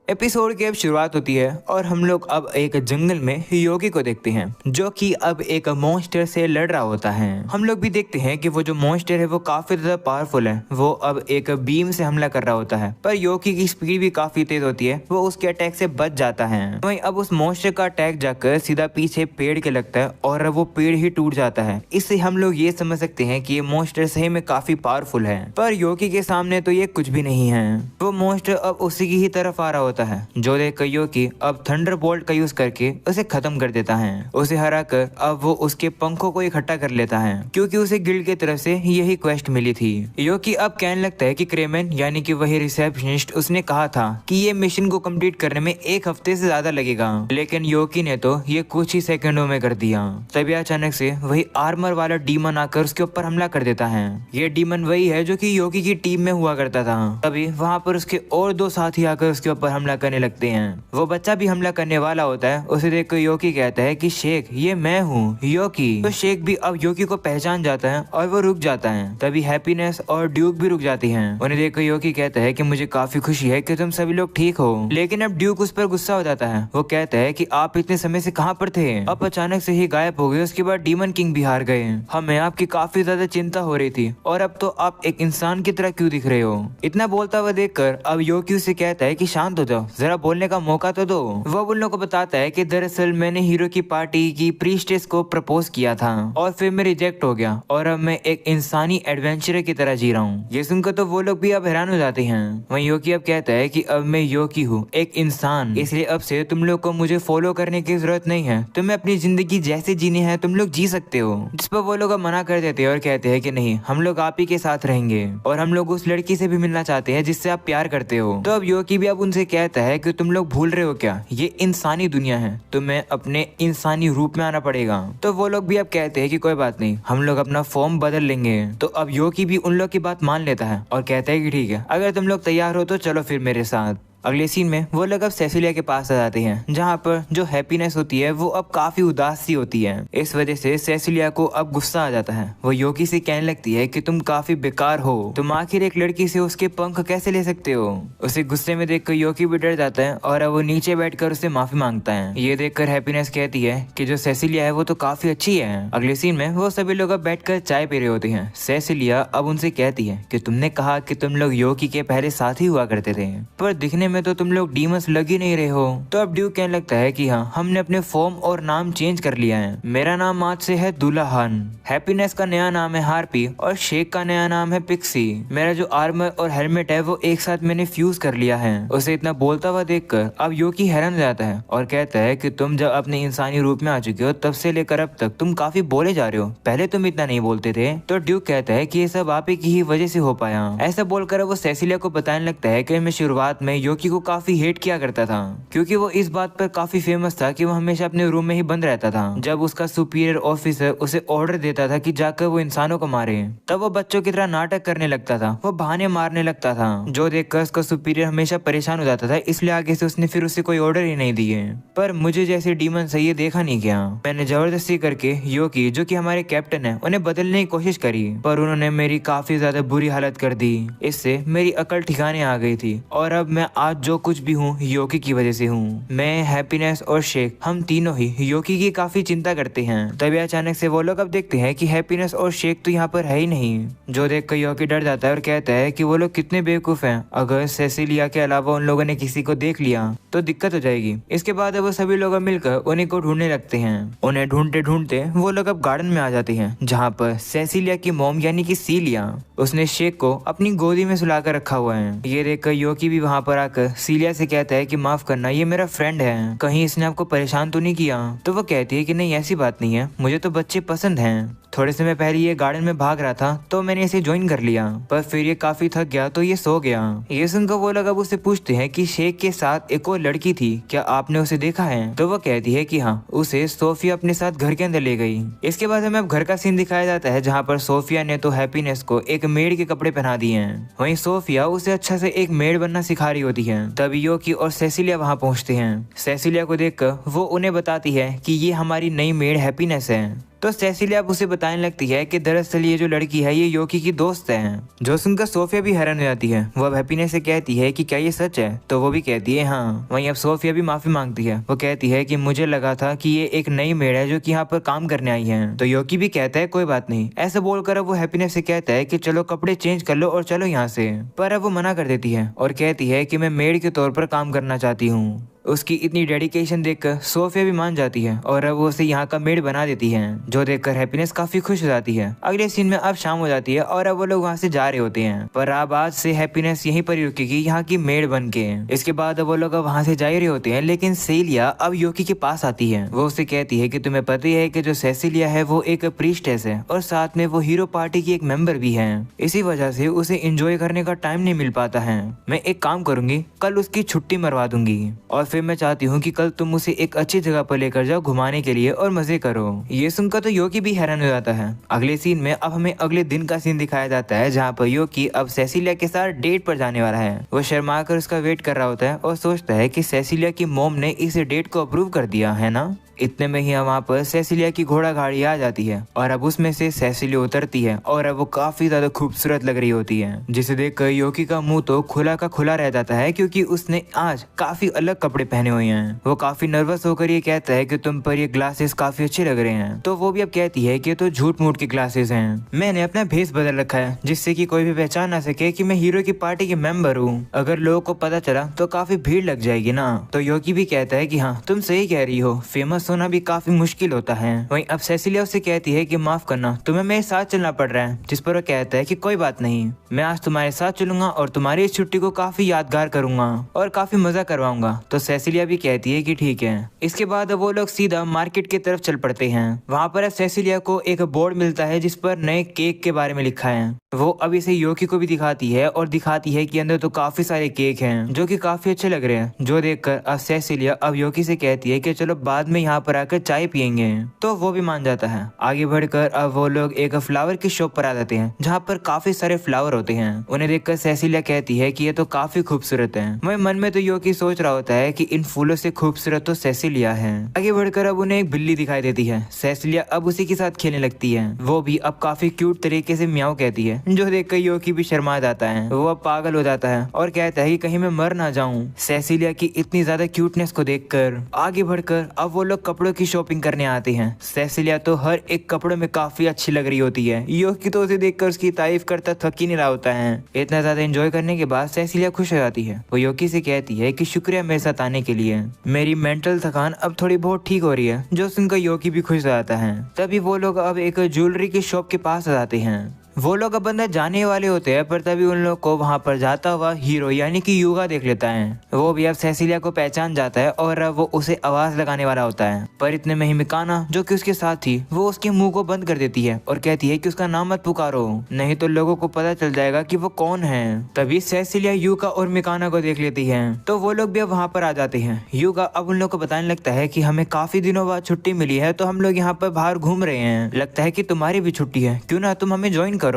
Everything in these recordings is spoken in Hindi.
एपिसोड की अब शुरुआत होती है और हम लोग अब एक जंगल में योगी को देखते हैं जो कि अब एक मॉन्स्टर से लड़ रहा होता है। हम लोग भी देखते हैं कि वो जो मॉन्स्टर है वो काफी ज्यादा पावरफुल है। वो अब एक बीम से हमला कर रहा होता है पर योगी की स्पीड भी काफी तेज होती है, वो उसके अटैक से बच जाता है। वहीं अब उस मॉन्स्टर का अटैक जाकर सीधा पीछे पेड़ के लगता है और वो पेड़ ही टूट जाता है। इससे हम लोग ये समझ सकते हैं कि ये मॉन्स्टर सही में काफी पावरफुल है, पर योगी के सामने तो ये कुछ भी नहीं है। वो मॉन्स्टर अब उसी की ही तरफ आ रहा होता है जो देख योगी अब थंडरबोल्ट का यूज करके उसे खत्म कर देता है। उसे हरा कर अब वो उसके पंखों को इकट्ठा कर लेता है क्योंकि उसे गिल्ड की तरफ से यही क्वेस्ट मिली थी। योगी अब कहने लगता है कि क्रेमेन यानी कि वही रिसेप्शनिस्ट उसने कहा था कि ये मिशन को कंप्लीट करने में 1 हफ्ते से ज्यादा लगेगा, लेकिन योगी ने तो ये कुछ ही सेकंडों में कर दिया। तभी अचानक से वही आर्मर वाला डीमन आकर उसके ऊपर हमला कर देता है। ये डीमन वही है जो कि योगी की टीम में हुआ करता था। तभी वहाँ पर उसके और 2 साथी आकर उसके ऊपर हमला करने लगते हैं। वो बच्चा भी हमला करने वाला होता है। उसे देख कर योगी कहता है कि शेख ये मैं हूँ योगी। तो शेख भी अब योगी को पहचान जाता है और वो रुक जाता है। तभी हैप्पीनेस और ड्यूक भी रुक जाती हैं। उन्हें देख कर योगी कहता है कि मुझे काफी खुशी है कि तुम सभी लोग ठीक हो। लेकिन अब ड्यूक उस पर गुस्सा हो जाता है। वो कहता है कि आप इतने समय से कहाँ पर थे, अब अचानक से ही गायब हो गए। उसके बाद डीमन किंग भी हार गए। हमें आपकी काफी ज्यादा चिंता हो रही थी और अब तो आप एक इंसान की तरह क्यों दिख रहे हो। इतना बोलता हुआ देखकर अब योगी उसे कहता है कि शांत हो जाओ, जरा बोलने का मौका तो दो। वो उन लोगों को बताता है कि दरअसल मैंने हीरो की पार्टी की प्रीस्टेस को प्रपोज किया था और फिर मैं रिजेक्ट हो गया और अब मैं एक इंसानी एडवेंचरर की तरह जी रहा हूँ। ये सुनकर तो वो लोग भी अब हैरान हो जाते हैं। वहीं योगी अब कहता है कि अब मैं योगी हूँ, एक इंसान, इसलिए अब से तुम लोग को मुझे फॉलो करने की जरूरत नहीं है। तुम्हें अपनी जिंदगी जैसे जीनी है तुम लोग जी सकते हो। जिस पर वो लोग अब मना कर देते हैं और कहते हैं कि नहीं, हम लोग आप ही के साथ रहेंगे और हम लोग उस लड़की से भी मिलना चाहते हैं जिससे आप प्यार करते हो। तो अब योगी भी अब उनसे कहता है कि तुम लोग भूल रहे हो क्या, ये इंसानी दुनिया है, तुम्हें अपने इंसानी रूप में आना पड़ेगा। तो वो लोग भी अब कहते हैं कि कोई बात नहीं, हम लोग अपना फॉर्म बदल लेंगे। तो अब योगी भी उन लोग की बात मान लेता है और कहता है कि ठीक है, अगर तुम लोग तैयार हो तो चलो फिर मेरे साथ। अगले सीन में वो लोग अब सेसिलिया के पास आ जाते हैं जहाँ पर जो हैप्पीनेस होती है वो अब काफी उदास सी होती है। इस वजह से सेसिलिया को अब गुस्सा आ जाता है। वो योगी से कहने लगती है कि तुम काफी बेकार हो, तुम आखिर एक लड़की से उसके पंख कैसे ले सकते हो। उसे गुस्से में देखकर योगी भी डर जाता है और अब वो नीचे बैठकर उससे माफी मांगता है। ये देखकर हैप्पीनेस कहती है कि जो सेसिलिया है वो तो काफी अच्छी है। अगले सीन में वो सभी लोग अब बैठकर चाय पी रहे होते हैं। सेसिलिया अब उनसे कहती है कि तुमने कहा कि तुम लोग योगी के पहले साथी हुआ करते थे, पर दिखने में तो तुम लोग डीमंस लग ही नहीं रहे हो। तो अब ड्यूक कहने लगता है कि हाँ, हमने अपने फॉर्म और नाम चेंज कर लिया है। मेरा नाम आज से है दुल्हन, हैप्पीनेस का नया नाम है हार्पी और शेख का नया नाम है पिक्सी। मेरा जो आर्मर और हेलमेट है वो एक साथ मैंने फ्यूज कर लिया है। उसे इतना बोलता हुआ देखकर अब योगी हैरान हो जाता है और कहता है कि तुम जब अपने इंसानी रूप में आ चुके हो तब से लेकर अब तक तुम काफी बोले जा रहे हो, पहले तुम इतना नहीं बोलते थे। तो ड्यूक कहता है कि ये सब आप ही की ही वजह से हो पाया। ऐसा बोलकर वो सेसिलिया को बताने लगता है कि मैं शुरुआत में योगी को काफी हेट किया करता था क्योंकि वो इस बात पर काफी फेमस था कि वो हमेशा अपने रूम में ही बंद रहता था। जब उसका सुपीरियर ऑफिसर उसे ऑर्डर देता था कि जाकर वो इंसानों को मारे, तब वो बच्चों की तरह नाटक करने लगता था, वो बहाने मारने लगता था, जो देखकर उसका सुपीरियर हमेशा परेशान हो जाता था। इसलिए आगे से उसने फिर उसे कोई ऑर्डर ही नहीं दिए। पर मुझे जैसे डीमन से ये देखा नहीं गया। मैंने जबरदस्ती करके योगी जो कि हमारे कैप्टन है उन्हें बदलने की कोशिश करी, पर उन्होंने मेरी काफी ज्यादा बुरी हालत कर दी। इससे मेरी अकल ठिकाने आ गई थी और अब मैं आज जो कुछ भी हूँ योगी की वजह से हूँ। मैं, हैप्पीनेस और शेख हम तीनों ही योगी की काफी चिंता करते हैं। तभी अचानक से वो लोग अब देखते हैं कि हैप्पीनेस और शेख तो यहाँ पर है ही नहीं, जो देखकर योगी डर जाता है और कहता है कि वो लोग कितने बेवकूफ हैं। अगर सेसिलिया के अलावा उन लोगों ने किसी को देख लिया तो दिक्कत हो जाएगी। इसके बाद वो सभी लोग मिलकर उन्हीं को ढूंढने लगते हैं। उन्हें ढूंढते ढूंढते वो लोग अब गार्डन में आ जाते हैं जहाँ पर सेसिलिया की मॉम यानी कि सीलिया, उसने शेख को अपनी गोदी में सुलाकर रखा हुआ है। ये देखकर योगी भी वहाँ पर आकर सीलिया से कहता है कि माफ करना, ये मेरा फ्रेंड है, कहीं इसने आपको परेशान तो नहीं किया। तो वो कहती है कि नहीं, ऐसी बात नहीं है, मुझे तो बच्चे पसंद हैं। थोड़े समय पहले ये गार्डन में भाग रहा था तो मैंने इसे ज्वाइन कर लिया, पर फिर ये काफी थक गया तो ये सो गया। ये सुनकर वो लोग अब उससे पूछते हैं कि शेख के साथ एक और लड़की थी, क्या आपने उसे देखा है। तो वो कहती है कि हाँ, उसे सोफिया अपने साथ घर के अंदर ले गई। इसके बाद हमें अब घर का सीन दिखाया जाता है जहाँ पर सोफिया ने तो हैप्पीनेस को एक मेड के कपड़े पहना दिए हैं। वहीं सोफिया उसे अच्छा से एक मेड बनना सिखा रही होती है। तभी योगी और सेसिलिया वहाँ पहुँचते हैं। सेसिलिया को देखकर वो उन्हें बताती है कि ये हमारी नई मेड हैप्पीनेस है। तो सेसिलिया अब उसे बताने लगती है कि दरअसल ये जो लड़की है ये योकी की दोस्त है। जो सुनकर सोफिया भी हैरान हो जाती है। वो अब हैप्पीनेस से कहती है कि क्या ये सच है, तो वो भी कहती है हाँ। वहीं अब सोफिया भी माफी मांगती है। वो कहती है कि मुझे लगा था कि ये एक नई मेड है जो कि यहाँ पर काम करने आई है। तो योकी भी कहता है कोई बात नहीं। ऐसा बोलकर अब वो हैप्पीनेस से कहता है कि चलो कपड़े चेंज कर लो और चलो यहाँ से। पर अब वो मना कर देती है और कहती है कि मैं मेड के तौर पर काम करना चाहती हूँ। उसकी इतनी डेडिकेशन देखकर सोफिया भी मान जाती है और अब वो उसे यहाँ का मेड बना देती है, जो देखकर हैप्पीनेस काफी खुश हो जाती है। अगले सीन में अब शाम हो जाती है और अब वो लोग वहाँ से जा रहे होते हैं। पर अब आज से हैप्पीनेस यहीं पर ही रुकेगी यहाँ की मेड बन के। इसके बाद वो लोग अब वहाँ से जा ही रहे होते हैं, लेकिन सेलिया अब योकी के पास आती है। वो उसे कहती है कि तुम्हें पता ही है कि जो सेसिलिया है वो एक प्रीस्टेस है और साथ में वो हीरो पार्टी की एक मेंबर भी है। इसी वजह से उसे एंजॉय करने का टाइम नहीं मिल पाता है। मैं एक काम करूंगी, कल उसकी छुट्टी मरवा दूंगी और फिर मैं चाहती हूँ कि कल तुम उसे एक अच्छी जगह पर लेकर जाओ घुमाने के लिए और मजे करो। ये सुनकर तो योकी भी हैरान हो जाता है। अगले सीन में अब हमें अगले दिन का सीन दिखाया जाता है, जहाँ पर योकी अब सेसिलिया के साथ डेट पर जाने वाला है। वो शर्मा कर उसका वेट कर रहा होता है और सोचता है कि सेसिलिया की मॉम ने इस डेट को अप्रूव कर दिया है ना। इतने में ही वहाँ पर सेसिलिया की घोड़ा गाड़ी आ जाती है और अब उसमें से सेसिलिया उतरती है और अब वो काफी ज्यादा खूबसूरत लग रही होती है, जिसे देखकर योकी का मुंह तो खुला का खुला रह जाता है, क्योंकि उसने आज काफी अलग कपड़े पहने हुए हैं। वो काफी नर्वस होकर ये कहता है कि तुम पर ये ग्लासेस काफी अच्छे लग रहे हैं। तो वो भी अब कहती है कि तो झूठ मूठ के ग्लासेस हैं, मैंने अपना भेस बदल रखा है जिससे कि कोई भी पहचान ना सके कि मैं हीरो की पार्टी के मेंबर हूँ। अगर लोगों को पता चला तो काफी भीड़ लग जाएगी ना। तो योकी भी कहता है कि हाँ तुम सही कह रही हो, फेमस होना भी काफी मुश्किल होता है। वहीं अब सेसिलिया उसे कहती है कि माफ करना, तुम्हें मेरे साथ चलना पड़ रहा है। जिस पर वो कहता है कि कोई बात नहीं, मैं आज तुम्हारे साथ चलूंगा और तुम्हारी इस छुट्टी को काफी यादगार करूंगा और काफी मजा करवाऊंगा। तो सेसिलिया भी कहती है कि ठीक है। इसके बाद वो लोग सीधा मार्केट की तरफ चल पड़ते हैं। वहाँ पर सेसिलिया को एक बोर्ड मिलता है जिस पर नए केक के बारे में लिखा है। वो अब इसे योकी को भी दिखाती है और दिखाती है कि अंदर तो काफी सारे केक हैं जो कि काफी अच्छे लग रहे हैं, जो देखकर अब सेसिलिया अब योकी से कहती है कि चलो बाद में यहाँ पर आकर चाय पियेंगे। तो वो भी मान जाता है। आगे बढ़कर अब वो लोग एक फ्लावर की शॉप पर आ जाते हैं, जहाँ पर काफी सारे फ्लावर होते हैं। उन्हें देखकर सेसिलिया कहती है कि ये तो काफी खूबसूरत है। वही मन में तो योकी सोच रहा होता है कि इन फूलों से खूबसूरत तो सेसिलिया है। आगे बढ़कर अब उन्हें एक बिल्ली दिखाई देती है। सेसिलिया अब उसी के साथ खेलने लगती है। वो भी अब काफी क्यूट तरीके से म्याऊ कहती है, जो देखकर योकी भी शर्मा जाता है। वो अब पागल हो जाता है और कहता है कि कहीं मैं मर ना जाऊं सेसिलिया की इतनी ज्यादा क्यूटनेस को देखकर। आगे बढ़कर अब वो लोग कपड़ों की शॉपिंग करने आते हैं। सेसिलिया तो हर एक कपड़ों में काफी अच्छी लग रही होती है। योकी तो उसे देखकर उसकी तारीफ करता थक ही नहीं रहा होता है। इतना ज्यादा एंजॉय करने के बाद सेसिलिया खुश हो जाती है। वो योकी से कहती है कि शुक्रिया मेरे साथ आने के लिए, मेरी मेंटल थकान अब थोड़ी बहुत ठीक हो रही है, जो सुनकर योकी भी खुश हो जाता है। तभी वो लोग अब एक ज्वेलरी की शॉप के पास आ जाते हैं। वो लोग अब अंदर जाने वाले होते हैं, पर तभी उन लोग को वहाँ पर जाता हुआ हीरो यानी कि युगा देख लेता है। वो भी अब सेसिलिया को पहचान जाता है और अब वो उसे आवाज लगाने वाला होता है, पर इतने में ही मिकाना जो कि उसके साथ थी वो उसके मुंह को बंद कर देती है और कहती है कि उसका नाम मत पुकारो, नहीं तो लोगों को पता चल जाएगा कि वो कौन है। तभी सेसिलिया युगा और मिकाना को देख लेती है, तो वो लोग भी अब वहाँ पर आ जाते हैं। युगा अब उन लोग को बताने लगता है कि हमें काफी दिनों बाद छुट्टी मिली है, तो हम लोग यहाँ पर बाहर घूम रहे हैं, लगता है कि तुम्हारी भी छुट्टी है, क्यों ना तुम हमें ज्वाइन करो।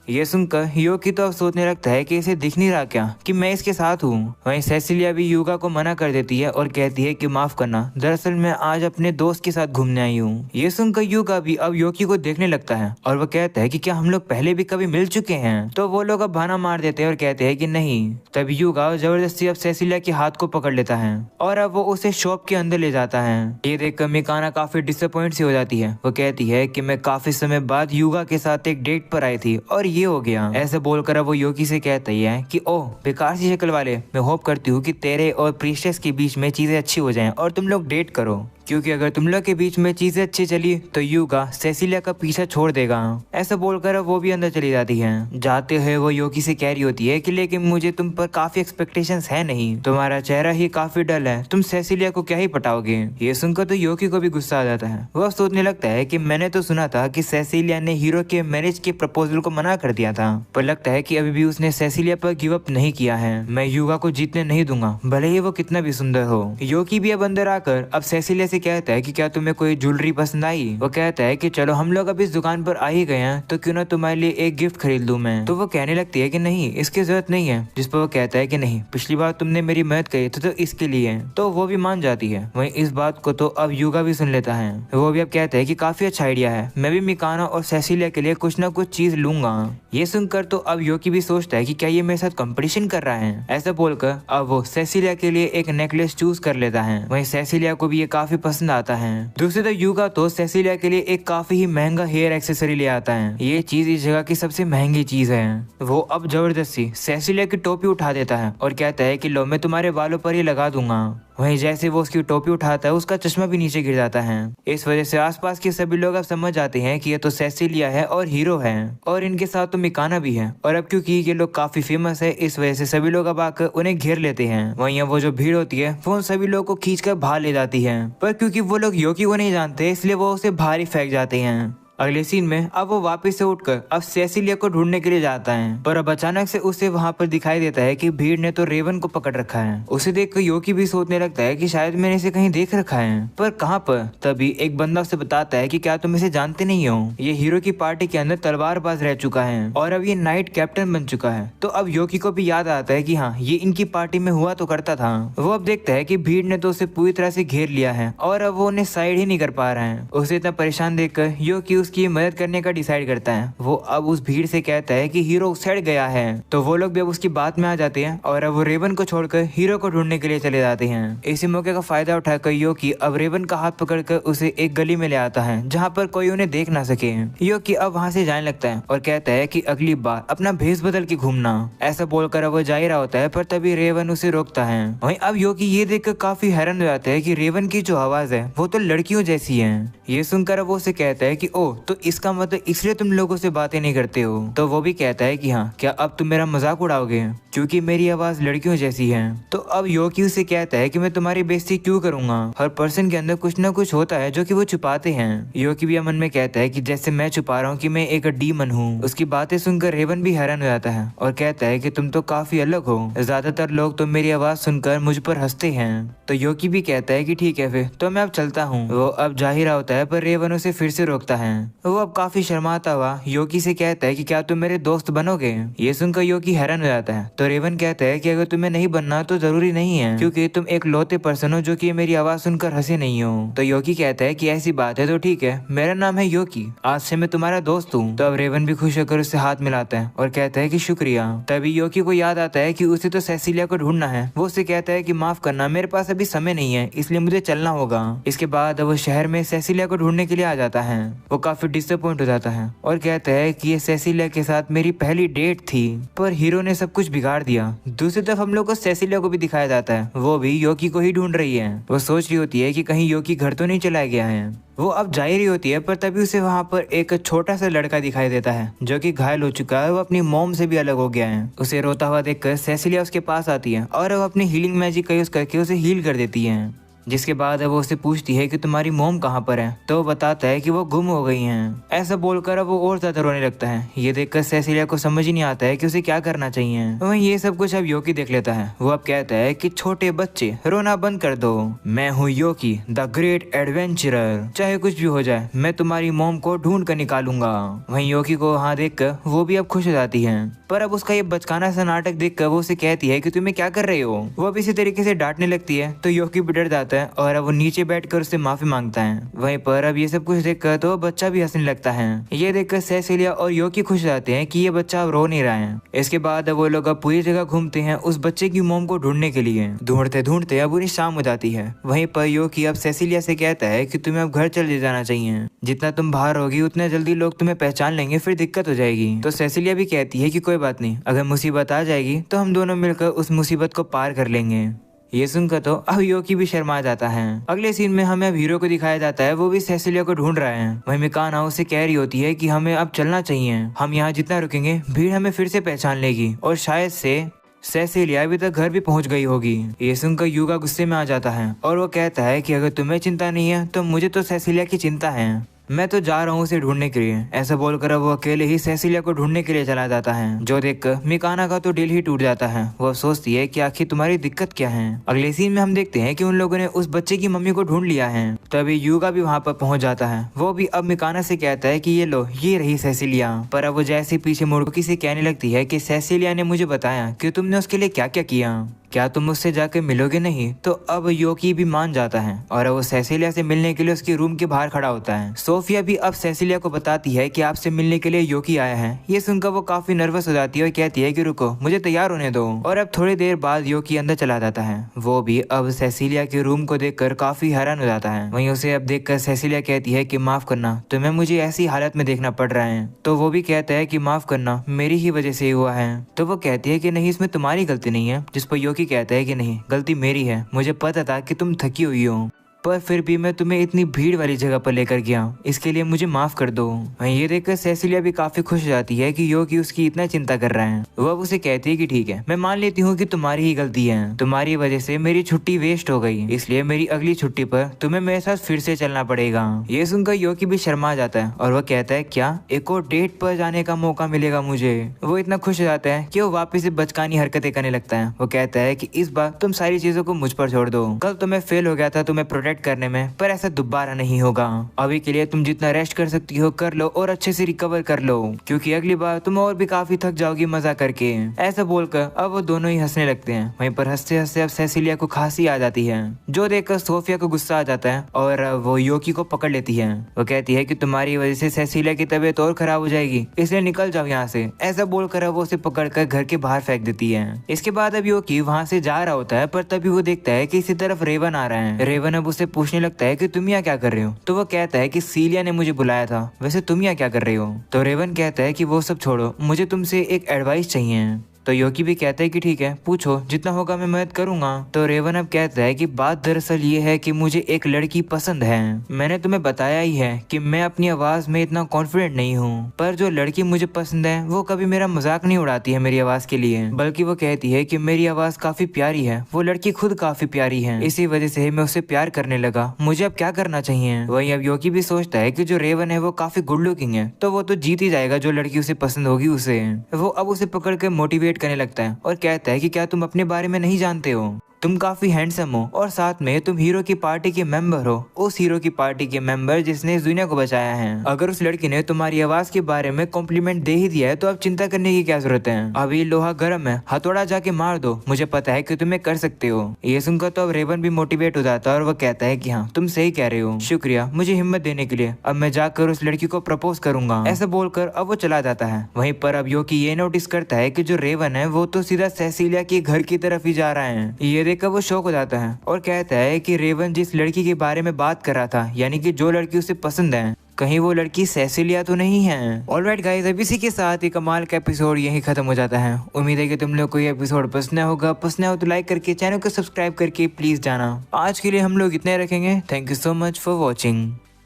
ये सुनकर योकी तो अब सोचने लगता है कि इसे दिख नहीं रहा क्या कि मैं इसके साथ हूँ। वहीं सेसिलिया भी युगा को मना कर देती है और कहती है कि माफ करना, दरअसल मैं आज अपने दोस्त के साथ घूमने आई हूँ। ये सुनकर युगा भी अब योकी को देखने लगता है और वो कहता है कि क्या हम लोग पहले भी कभी मिल चुके हैं। तो वो लोग अब बहाना मार देते हैं और कहते हैं कि नहीं। तब युगा जबरदस्ती अब सेसिलिया के हाथ को पकड़ लेता है और अब वो उसे शॉप के अंदर ले जाता है। ये देखकर मिकाना काफी डिसअपॉइंट सी हो जाती है। वो कहती है कि मैं काफी समय बाद युगा के साथ एक डेट पर आई थी और ये हो गया। ऐसे बोलकर अब वो योकी से कहती है कि ओह बेकार सी शक्ल वाले, मैं होप करती हूँ कि तेरे और प्रीशियस के बीच में चीजें अच्छी हो जाएं और तुम लोग डेट करो, क्योंकि अगर तुम लोग के बीच में चीजें अच्छी चली तो युगा सेसिलिया का पीछा छोड़ देगा। ऐसा बोलकर वो भी अंदर चली जाती है। जाते हुए वो योकी से कह रही होती है कि लेकिन मुझे तुम पर काफी एक्सपेक्टेशंस है नहीं, तुम्हारा चेहरा ही काफी डल है, तुम सेसिलिया को क्या ही पटाओगे। ये सुनकर तो योकी को भी गुस्सा आ जाता है। वह सोचने लगता है कि मैंने तो सुना था कि सेसिलिया ने हीरो के मैरिज के प्रपोजल को मना कर दिया था, पर लगता है कि अभी भी उसने सेसिलिया पर गिव अप नहीं किया है। मैं युगा को जीतने नहीं दूंगा, भले ही वो कितना भी सुंदर हो। योकी भी अब अंदर आकर अब सेसिलिया से से कहता है कि क्या तुम्हें कोई ज्वेलरी पसंद आई। वो कहता है कि चलो हम लोग अब इस दुकान पर आ ही गए हैं तो क्यों ना तुम्हारे लिए एक गिफ्ट खरीद लूं मैं। तो वो कहने लगती है कि नहीं, इसकी जरूरत नहीं है। जिस पर वो कहता है कि नहीं, पिछली बार तुमने मेरी मदद करी थी तो इसके लिए। तो वो भी मान जाती है। वहीं इस बात को तो अब युगा भी सुन लेता है। वो भी अब कहता है कि काफी अच्छा आइडिया है, मैं भी मिकाना और सेसिलिया के लिए कुछ ना कुछ चीज लूंगा। ये सुनकर तो अब योकी भी सोचता है कि क्या ये मेरे साथ कंपटीशन कर रहा है। ऐसा बोलकर अब वो सेसिलिया के लिए एक नेकलेस चूज कर लेता है। वहीं सेसिलिया को भी ये काफी पसंद आता है। दूसरी तरफ युगा तो सेसिलिया के लिए एक काफी ही महंगा हेयर एक्सेसरी ले आता है। ये चीज इस जगह की सबसे महंगी चीज है। वो अब जबरदस्ती सेसिलिया की टोपी उठा देता है और कहता है कि लो, मैं तुम्हारे बालों पर ही लगा दूंगा। वहीं जैसे वो उसकी टोपी उठाता है उसका चश्मा भी नीचे गिर जाता है। इस वजह से आसपास के सभी लोग अब समझ जाते हैं कि ये तो सेसिलिया है और हीरो है और इनके साथ तो मिकाना भी है। और अब क्योंकि ये लोग काफी फेमस है इस वजह से सभी लोग अब आकर उन्हें घेर लेते हैं। वहीं वो जो भीड़ होती है वो उन सभी लोगों को खींचकर बाहर ले जाती है, पर क्योंकि वो लोग योकी को नहीं जानते इसलिए वो उसे बाहर ही फेंक जाते हैं। अगले सीन में अब वो वापस से उठकर अब सेसिलिया को ढूंढने के लिए जाता है, पर अब अचानक से उसे वहां पर दिखाई देता है कि भीड़ ने तो रेवन को पकड़ रखा है। उसे देखकर योकी भी सोचने लगता है कि शायद मैंने इसे कहीं देख रखा है, पर कहाँ पर। तभी एक बंदा उसे बताता है कि क्या तुम इसे जानते नहीं हो, ये हीरो की पार्टी के अंदर तलवारबाज रह चुका है और अब ये नाइट कैप्टन बन चुका है। तो अब योकी को भी याद आता है कि हाँ, ये इनकी पार्टी में हुआ तो करता था। वो अब देखता है कि भीड़ ने तो उसे पूरी तरह से घेर लिया है और अब वो उन्हें साइड ही नहीं कर पा रहा है। उसे इतना परेशान देखकर योकी उसकी मदद करने का डिसाइड करता है। वो अब उस भीड़ से कहता है कि हीरो सड़ गया है। तो वो लोग भी अब उसकी बात में आ जाते हैं और अब वो रेवन को छोड़कर हीरो को ढूंढने के लिए चले जाते हैं। इसी मौके का फायदा उठाकर योकी अब रेवन का हाथ पकड़कर उसे एक गली में ले आता है जहाँ पर कोई उन्हें देख ना सके। योकी अब वहाँ से जाने लगता है और कहता है कि अगली बार अपना भेष बदल के घूमना। ऐसा बोलकर अब वो जा ही रहा होता है, पर तभी रेवन उसे रोकता है। वहीं अब योकी ये देखकर काफी हैरान हो जाता है कि रेवन की जो आवाज है वो तो लड़कियों जैसी है। ये सुनकर अब वो उसे कहता है कि ओ, तो इसका मतलब इसलिए तुम लोगों से बातें नहीं करते हो। तो वो भी कहता है कि हाँ, क्या अब तुम मेरा मजाक उड़ाओगे क्योंकि मेरी आवाज लड़कियों जैसी है। तो अब योकी उसे कहता है कि मैं तुम्हारी बेइज्जती क्यों करूंगा। हर पर्सन के अंदर कुछ ना कुछ होता है जो कि वो छुपाते हैं। योकी भी मन में कहता है कि जैसे मैं छुपा रहा हूँ कि मैं एक डीमन हूँ। उसकी बातें सुनकर रेवन भी हैरान हो जाता है और कहता है कि तुम तो काफी अलग हो, ज्यादातर लोग तो मेरी आवाज सुनकर मुझ पर हंसते हैं। तो योकी भी कहता है कि ठीक है फिर तो मैं अब चलता हूँ। वो अब जा ही रहा होता है, पर रेवन उसे फिर से रोकता है। वो अब काफी शर्माता हुआ योकी से कहता है कि क्या तुम मेरे दोस्त बनोगे। ये सुनकर योकी हैरान हो जाता है। तो रेवन कहता है कि अगर तुम्हें नहीं बनना तो जरूरी नहीं है, क्योंकि तुम एक लौते पर्सन हो जो कि मेरी आवाज सुनकर हंसे नहीं हो। तो योकी कहता है कि ऐसी बात है तो ठीक है, मेरा नाम है योकी, आज से मैं तुम्हारा दोस्त हूँ। तो अब रेवन भी खुश होकर उससे हाथ मिलाता है और कहता है कि शुक्रिया। तभी योकी को याद आता है कि उसे तो सेसिलिया को ढूंढना है। वो उससे कहता है कि माफ करना, मेरे पास अभी समय नहीं है इसलिए मुझे चलना होगा। इसके बाद वो शहर में सेसिलिया को ढूंढने के लिए आ जाता है। वो काफी डिसअपॉइंट हो जाता है और कहता है कि ये सेसिलिया के साथ मेरी पहली डेट थी, पर हीरो ने सब कुछ बिगाड़ दिया। दूसरी तरफ हम लोग को सेसिलिया को भी दिखाया जाता है, वो भी योकी को ही ढूंढ रही है। वो सोच रही होती है कि कहीं योकी घर तो नहीं चला गया है। वो अब जा ही रही होती है, पर तभी उसे वहाँ पर एक छोटा सा लड़का दिखाई देता है जो कि घायल हो चुका है। वो अपनी मॉम से भी अलग हो गया है। उसे रोता हुआ देखकर सेसिलिया उसके पास आती है और वो अपनी हीलिंग मैजिक का यूज करके उसे हील कर देती है। जिसके बाद वो उससे पूछती है कि तुम्हारी मोम कहाँ पर है। तो वो बताता है कि वो गुम हो गई हैं। ऐसा बोलकर अब वो और ज्यादा रोने लगता है। ये देखकर सेसिलिया को समझ ही नहीं आता है कि उसे क्या करना चाहिए। वहीं ये सब कुछ अब योकी देख लेता है। वो अब कहता है कि छोटे बच्चे रोना बंद कर दो, मैं हूँ योकी द ग्रेट एडवेंचरर, चाहे कुछ भी हो जाए मैं तुम्हारी मोम को ढूंढ कर निकालूंगा। वहीं योकी को वहाँ देखकर वो भी अब खुश हो जाती है, पर अब उसका ये बचकाना सा नाटक देखकर वो उसे कहती है कि तुम्हें क्या कर रहे हो। वो अब इसी तरीके से डांटने लगती है। तो योकी भी डर जाता है और अब वो नीचे बैठकर उससे माफी मांगता है। वहीं पर अब ये सब कुछ देखकर तो बच्चा भी हंसने लगता है। ये देखकर सेसिलिया और योकी खुश जाते हैं कि ये बच्चा अब रो नहीं रहा है। इसके बाद अब वो लोग अब पूरी जगह घूमते हैं उस बच्चे की मोम को ढूंढने के लिए। ढूंढते ढूंढते अब उन्हें शाम हो जाती है। वहीं पर योकी अब सेसिलिया से कहता है कि तुम्हें अब घर चले जाना चाहिए, जितना तुम बाहर होगी उतने जल्दी लोग तुम्हें पहचान लेंगे, फिर दिक्कत हो जाएगी। तो सेसिलिया भी कहती है कि कोई बात नहीं, अगर मुसीबत आ जाएगी तो हम दोनों मिलकर उस मुसीबत को पार कर लेंगे। ये सुनकर तो अब योकी भी शर्मा जाता है। अगले सीन में हमें अब हीरो को दिखाया जाता है, वो भी सेसिलिया को ढूंढ रहा है। वहीं मिकाना उससे कह रही होती है कि हमें अब चलना चाहिए, हम यहाँ जितना रुकेंगे भीड़ हमें फिर से पहचान लेगी और शायद से सेसिलिया अभी तक घर भी पहुंच गई होगी। ये सुनकर युगा गुस्से में आ जाता है और वो कहता है कि अगर तुम्हें चिंता नहीं है तो मुझे तो सेसिलिया की चिंता है। मैं तो जा रहा हूँ उसे ढूंढने के लिए। ऐसा बोलकर वो अकेले ही सेसिलिया को ढूंढने के लिए चला जाता है, जो देखकर मिकाना का तो दिल ही टूट जाता है। वो सोचती है कि आखिर तुम्हारी दिक्कत क्या है। अगले सीन में हम देखते हैं कि उन लोगों ने उस बच्चे की मम्मी को ढूंढ लिया है। तभी यूगा भी वहाँ पर पहुँच जाता है। वो भी अब मिकाना से कहता है कि ये लो, ये रही सेसिलिया। पर अब वो जैसे पीछे मुड़ के से कहने लगती है कि सेसिलिया ने मुझे बताया कि तुमने उसके लिए क्या क्या किया, क्या तुम मुझसे जाकर मिलोगे नहीं? तो अब योकी भी मान जाता है और वो सेसिलिया से मिलने के लिए उसके रूम के बाहर खड़ा होता है। सोफिया भी अब सेसिलिया को बताती है कि आपसे मिलने के लिए योकी आया है। ये सुनकर वो काफी नर्वस हो जाती है और कहती है कि रुको, मुझे तैयार होने दो। और अब थोड़ी देर बाद योकी अंदर चला जाता है। वो भी अब सेसिलिया के रूम को देखकर काफी हैरान हो जाता है। वहीं उसे अब देखकर सेसिलिया कहती है कि माफ करना, तुम्हें मुझे ऐसी हालत में देखना पड़ रहा है। तो वो भी कहता है कि माफ करना, मेरी ही वजह से हुआ है। तो वो कहती है कि नहीं, इसमें तुम्हारी गलती नहीं है। जिस पर योकी कहता है कि नहीं, गलती मेरी है। मुझे पता था कि तुम थकी हुई हो, पर फिर भी मैं तुम्हें इतनी भीड़ वाली जगह पर लेकर गया, इसके लिए मुझे माफ कर दो। वहीं ये देखकर सेसिलिया भी काफी खुश हो जाती है कि योकी उसकी इतना चिंता कर रहा है। वो अब उसे कहती है कि ठीक है, मैं मान लेती हूँ कि तुम्हारी ही गलती है। तुम्हारी वजह से मेरी छुट्टी वेस्ट हो गई, इसलिए मेरी अगली छुट्टी पर तुम्हें मेरे साथ फिर से चलना पड़ेगा। ये सुनकर योकी भी शर्मा जाता है और वो कहता है क्या एक और डेट पर जाने का मौका मिलेगा मुझे? वो इतना खुश हो जाता है कि वो वापिस से बचकानी हरकतें करने लगता है। वो कहता है कि इस बार तुम सारी चीजों को मुझ पर छोड़ दो। कल तो मैं फेल हो गया था तुम्हें प्रोटेक्ट करने में, पर ऐसा दोबारा नहीं होगा। अभी के लिए तुम जितना रेस्ट कर सकती हो कर लो और अच्छे से रिकवर कर लो, क्योंकि अगली बार तुम और भी काफी थक जाओगी मजा करके। ऐसा बोलकर अब वो दोनों ही हंसने लगते हैं। वहीं पर हंसते हंसते अब सेसिलिया को खांसी आ जाती है, जो देखकर सोफिया को गुस्सा आ जाता है और वो योकी को पकड़ लेती है। वो कहती है कि तुम्हारी वजह से सेसिलिया की तबीयत और खराब हो जाएगी, इसलिए निकल जाओ यहाँ से। ऐसा बोलकर वो उसे पकड़कर घर के बाहर फेंक देती है। इसके बाद अब योकी वहाँ से जा रहा होता है, पर तभी वो देखता है कि इसी तरफ रेवन आ रहा है। रेवन अब उसे पूछने लगता है कि तुम यहाँ क्या कर रहे हो? तो वो कहता है कि सीलिया ने मुझे बुलाया था, वैसे तुम यहाँ क्या कर रहे हो? तो रेवन कहता है कि वो सब छोड़ो, मुझे तुमसे एक एडवाइस चाहिए। तो योकी भी कहता है कि ठीक है, पूछो, जितना होगा मैं मदद करूंगा। तो रेवन अब कहता है कि बात दरअसल ये है कि मुझे एक लड़की पसंद है। मैंने तुम्हें बताया ही है कि मैं अपनी आवाज में इतना कॉन्फिडेंट नहीं हूँ, पर जो लड़की मुझे पसंद है वो कभी मेरा मजाक नहीं उड़ाती है मेरी आवाज के लिए, बल्कि वो कहती है कि मेरी आवाज काफी प्यारी है। वो लड़की खुद काफी प्यारी है, इसी वजह से मैं उसे प्यार करने लगा। मुझे अब क्या करना चाहिए? वहीं अब योकी भी सोचता है कि जो रेवन है वो काफी गुड लुकिंग है, तो वो तो जीत ही जाएगा जो लड़की उसे पसंद होगी उसे। वो अब उसे पकड़ कर मोटिवेट करने लगता है और कहता है कि क्या तुम अपने बारे में नहीं जानते हो? तुम काफी हैंडसम हो और साथ में तुम हीरो की पार्टी के मेंबर हो, उस हीरो की पार्टी के मेंबर जिसने इस दुनिया को बचाया है। अगर उस लड़की ने तुम्हारी आवाज के बारे में कॉम्प्लीमेंट दे ही दिया है तो अब चिंता करने की क्या जरूरत है? अभी लोहा गर्म है, हथौड़ा जाके मार दो, मुझे पता है कि तुम्हें कर सकते हो। ये सुनकर तो अब रेवन भी मोटिवेट हो जाता है और वो कहता है कि हाँ, तुम सही कह रहे हो, शुक्रिया मुझे हिम्मत देने के लिए। अब मैं जाकर उस लड़की को प्रपोज करूंगा। ऐसा बोलकर अब वो चला जाता है। वहीं पर अब योकी ये नोटिस करता है कि जो रेवन है वो तो सीधा सेसिलिया के घर की तरफ ही जा रहा है। ये देखकर वो शौक हो जाता है और कहता है कि रेवन जिस लड़की के बारे में बात कर रहा था, यानी कि जो लड़की उसे पसंद है, कहीं वो लड़की सेसिलिया तो नहीं है। ऑलराइट गाइस, अब इसी के साथ ये कमाल का एपिसोड यही खत्म हो जाता है। उम्मीद है कि तुम लोग को ये एपिसोड पसंद होगा। पसंद हो तो लाइक करके चैनल को सब्सक्राइब करके प्लीज जाना। आज के लिए हम लोग इतने रखेंगे। Thank you so much for watching.